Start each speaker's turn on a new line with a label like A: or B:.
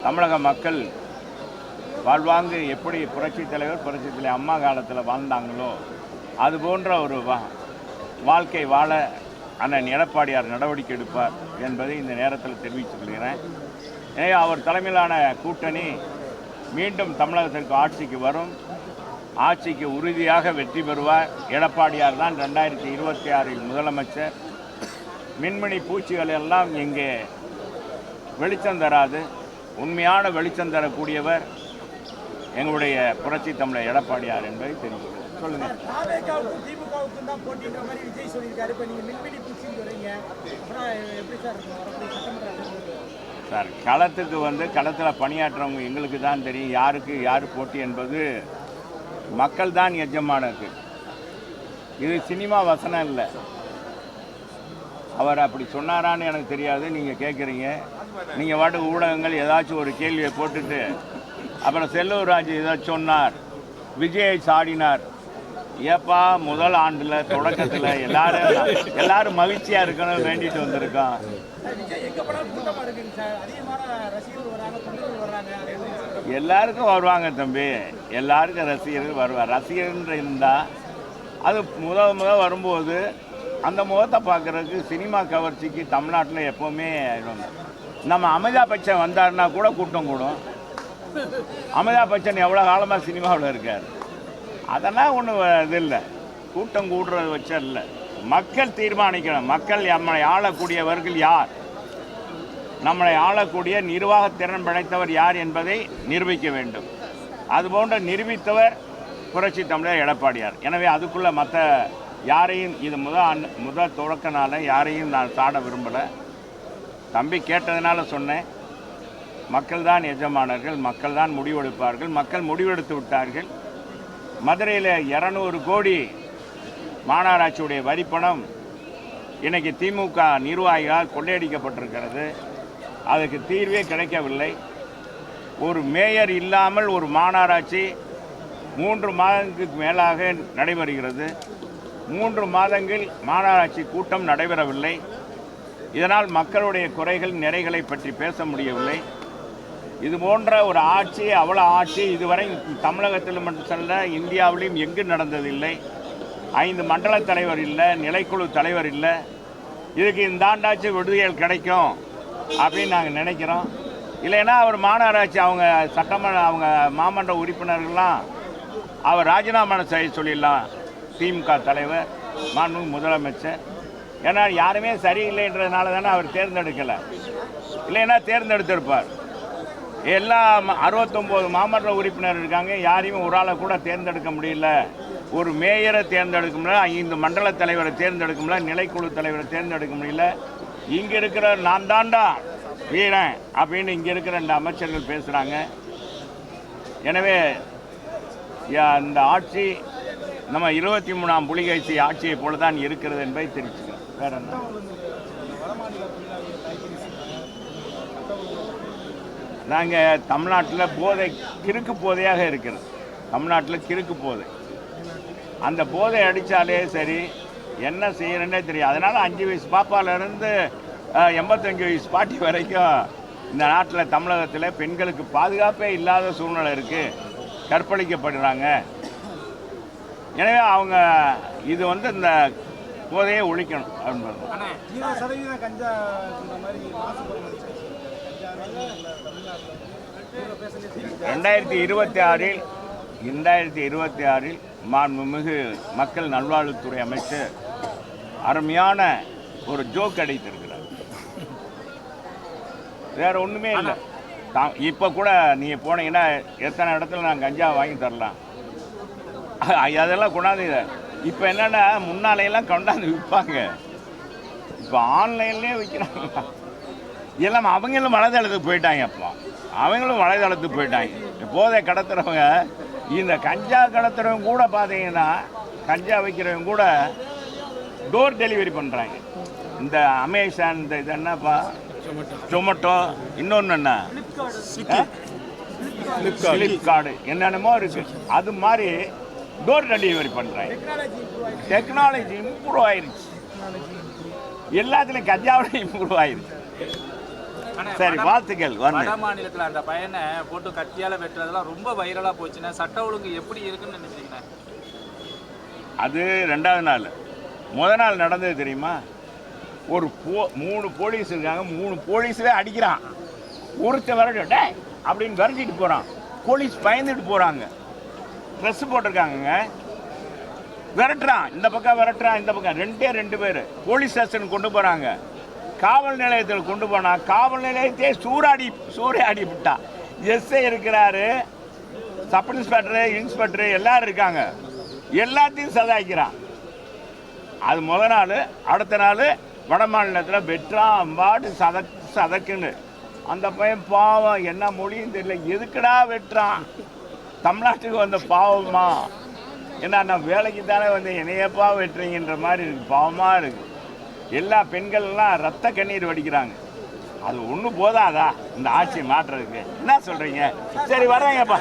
A: தமிழக மக்கள் வாழ்வாங்கு எப்படி புரட்சித் தலைவர் அம்மா காலத்தில் வாழ்ந்தாங்களோ அது போன்ற ஒரு வாழ்க்கை வாழ அண்ணன் எடப்பாடியார் நடவடிக்கை எடுப்பார் என்பதை இந்த நேரத்தில் தெரிவித்துக் கொள்கிறேன். எனவே அவர் தலைமையிலான கூட்டணி மீண்டும் தமிழகத்திற்கு ஆட்சிக்கு வரும். ஆட்சிக்கு உறுதியாக வெற்றி பெறுவார். எடப்பாடியார் தான் 2026 முதலமைச்சர். மின்மினி பூச்சிகள் எல்லாம் இங்கே வெளிச்சம் தராது. உண்மையான வெளிச்சம் தரக்கூடியவர் எங்களுடைய புரட்சி தமிழர் எடப்பாடியார் என்பதை தெரிவிக்கிறேன். சொல்லுங்க சார், களத்துக்கு களத்தில் பணியாற்றுறவங்க எங்களுக்கு தான் தெரியும் யாருக்கு யார் போட்டி என்பது. மக்கள் தான் எஜமானது. இது சினிமா வசனம் இல்லை. அவர் அப்படி சொன்னாரான்னு எனக்கு தெரியாது. நீங்கள் கேட்குறீங்க. நீங்கள் பாட்டு ஊடகங்கள் ஏதாச்சும் ஒரு கேள்வியை போட்டுட்டு அப்புறம் செல்லூர் ராஜு ஏதாச்சும் சொன்னார், விஜயை சாடினார். ஏப்பா, முதல் ஆண்டில் தொடக்கத்தில் எல்லாரும் மகிழ்ச்சியாக இருக்கணும் வேண்டிட்டு வந்திருக்கோம். எல்லாருக்கும் வருவாங்க தம்பி, எல்லாருக்கும் ரசிகர்கள் வருவார். ரசிகர்கள் இருந்தால் அது முதல் வரும்போது அந்த முகத்தை பார்க்குறதுக்கு சினிமா கவர்ச்சிக்கு தமிழ்நாட்டில் எப்போவுமே நம்ம அமிதாப் பச்சன் வந்தாருன்னா கூட கூட்டம் கூடும். அமிதாப் பச்சன் எவ்வளோ காலமாக சினிமாவில் இருக்கார். அதெல்லாம் ஒன்றும் இது இல்லை, கூட்டம் கூடுறது வச்ச இல்லை. மக்கள் தீர்மானிக்கணும். மக்கள் நம்மளை ஆளக்கூடியவர்கள் யார், நம்மளை ஆளக்கூடிய நிர்வாக திறன் படைத்தவர் யார் என்பதை நிரூபிக்க வேண்டும். அதுபோன்ற நிரூபித்தவர் புரட்சி தமிழர் எடப்பாடியார். எனவே அதுக்குள்ளே மற்ற யாரையும் இது முதல் தொடக்கனால யாரையும் நான் சாட விரும்பலை. தம்பி கேட்டதுனால சொன்னேன். மக்கள் தான் எஜமானர்கள், மக்கள் தான் முடிவெடுப்பார்கள். மக்கள் முடிவெடுத்து விட்டார்கள். மதுரையில் 200 கோடி மாநகராட்சியுடைய வரிப்பணம் இன்றைக்கி திமுக நிர்வாகிகளால் கொள்ளையடிக்கப்பட்டிருக்கிறது. அதுக்கு தீர்வே கிடைக்கவில்லை. ஒரு மேயர் இல்லாமல் ஒரு மாநகராட்சி 3 மாதங்களுக்கு மேலாக நடைபெறுகிறது. 3 மாதங்கள் மாநகராட்சி கூட்டம் நடைபெறவில்லை. இதனால் மக்களுடைய குறைகள் நிறைகளை பற்றி பேச முடியவில்லை. இது போன்ற ஒரு ஆட்சி, அவ்வளோ ஆட்சி இதுவரை தமிழகத்தில் மட்டுமல்ல இந்தியாவிலையும் எங்கு நடந்ததில்லை. 5 மண்டல தலைவர் இல்லை, நிலைக்குழு தலைவர் இல்லை. இதுக்கு இந்த ஆண்டாட்சி விடுதல் கிடைக்கும் அப்படின்னு நாங்கள் நினைக்கிறோம். இல்லைன்னா அவர் மாநகராட்சி அவங்க மாமன்ற உறுப்பினர்கள்லாம் அவர் ராஜினாமா செய்ய சொல்லிடலாம். திமுக தலைவர், மாண்புமிகு முதலமைச்சர். ஏன்னா யாருமே சரியில்லைன்றதுனால தானே அவர் தேர்ந்தெடுக்கலை. இல்லைன்னா தேர்ந்தெடுத்திருப்பார். எல்லா 69 மாமன்ற உறுப்பினர் இருக்காங்க. யாரையும் ஒரு ஆளை கூட தேர்ந்தெடுக்க முடியல. ஒரு மேயரை தேர்ந்தெடுக்க முடியல, 5 மண்டல தலைவரை தேர்ந்தெடுக்க முடியல, நிலைக்குழு தலைவரை தேர்ந்தெடுக்க முடியல. இங்கே இருக்கிற நான் தாண்டா வீரன் அப்படின்னு இங்கே இருக்கிற 2 அமைச்சர்கள் பேசுகிறாங்க. எனவே இந்த ஆட்சி நம்ம 23ஆம் புலிகேசி ஆட்சியை போல தான் இருக்கிறது என்பதை தெரிவிச்சுக்கிறோம். வேற என்ன? நாங்கள் தமிழ்நாட்டில் போதை கிறுக்கு போதையாக இருக்கிறது. தமிழ்நாட்டில் கிறுக்கு போதை. அந்த போதை அடித்தாலே சரி, என்ன செய்யறேன்னே தெரியும். அதனால் 5 வயசு பாப்பாவிலேருந்து 85 வயசு பாட்டி வரைக்கும் இந்த நாட்டில் தமிழகத்தில் பெண்களுக்கு பாதுகாப்பே இல்லாத சூழ்நிலை இருக்குது. கற்பழிக்கப்படுறாங்க. எனவே அவங்க இது இந்த போதையை ஒழிக்கணும் அப்படின்றது. 2026 மாண்புமிகு மக்கள் நல்வாழ்வுத்துறை அமைச்சர் அருமையான ஒரு ஜோக் அடித்திருக்கிறார். வேற ஒன்றுமே இல்லை. இப்போ கூட நீங்கள் போனீங்கன்னா எத்தனை இடத்துல நான் கஞ்சா வாங்கி தரலாம். அதெல்லாம் கொண்டாந்து இப்போ என்னென்னா முன்னாலையெல்லாம் கொண்டாந்து விற்பாங்க. இப்போ ஆன்லைன்லேயே விற்கிறாங்க. எல்லாம் அவங்களும் வலைதளத்துக்கு போயிட்டாங்க. அப்போ அவங்களும் வலைதளத்துக்கு போயிட்டாங்க. போதை கடத்துறவங்க, இந்த கஞ்சா கடத்துறவங்க கூட பார்த்தீங்கன்னா, கஞ்சா வைக்கிறவங்க கூட டோர் டெலிவரி பண்ணுறாங்க. இந்த அமேசான், இந்த இது என்னப்பா, ஜொமேட்டோ, இன்னொன்று என்ன, ஃப்ளிப்கார்டு, என்னென்னமோ இருக்குது. அது மாதிரி டோர் டெலிவரி பண்ணுறாங்க. டெக்னாலஜி இம்ப்ரூவ் ஆயிடுச்சு. எல்லாத்துலேயும் கஞ்சாவிலையும் இம்ப்ரூவ் ஆயிடுச்சு. சரி, வாழ்த்துக்கள்.
B: வட மாநிலத்தில் அந்த பையனை போட்டு கத்தியால வெட்டுறதெல்லாம் ரொம்ப வைரலா போச்சுன்னா சட்ட ஒழுங்கு எப்படி இருக்குன்னு நினைச்சீங்கன்னா?
A: அது 2வது நாள். முதல் நாள் நடந்தது தெரியுமா? ஒரு 3 போலீஸ் இருக்காங்க, 3 போலீஸே அடிக்கிறான். ஒருத்த விரட்டு டே அப்படின்னு விரட்டிட்டு போகிறான். போலீஸ் பயந்துட்டு போகிறாங்க. ட்ரெஸ் போட்டிருக்காங்கங்க, விரட்டுறான். இந்த பக்கம் விரட்டுறான், இந்த பக்கம். 2 பேர் போலீஸ் ஸ்டேஷன் கொண்டு போகிறாங்க. காவல் நிலையத்தில் கொண்டு போனால் காவல் நிலையத்தையே சூறையாடி விட்டா. எஸ்ஐ இருக்கிறாரு, சப் இன்ஸ்பெக்டரு எல்லாரும் இருக்காங்க. எல்லாத்தையும் சதாய்க்கிறான். அது முதல் நாள். அடுத்த நாள் வட மாநிலத்தில் வெட்டுறான். அம்பாட்டு சதக்குன்னு. அந்த பையன் பாவம், என்ன மொழியும் தெரியல, எதுக்குடா வெட்டுறான்? தமிழ்நாட்டுக்கு வந்த பாவமா? ஏன்னா நான் வேலைக்கு தானே வந்து என்னையப்பா வெட்டுறீங்கன்ற மாதிரி இருக்குது. பாவமாக இருக்குது. எல்லா பெண்கள்லாம் ரத்த கண்ணீர் வடிக்கிறாங்க. அது ஒன்றும் போதாதா இந்த ஆட்சியை மாற்றுறதுக்கு? என்ன சொல்கிறீங்க? சரி, வர்றேங்கப்பா.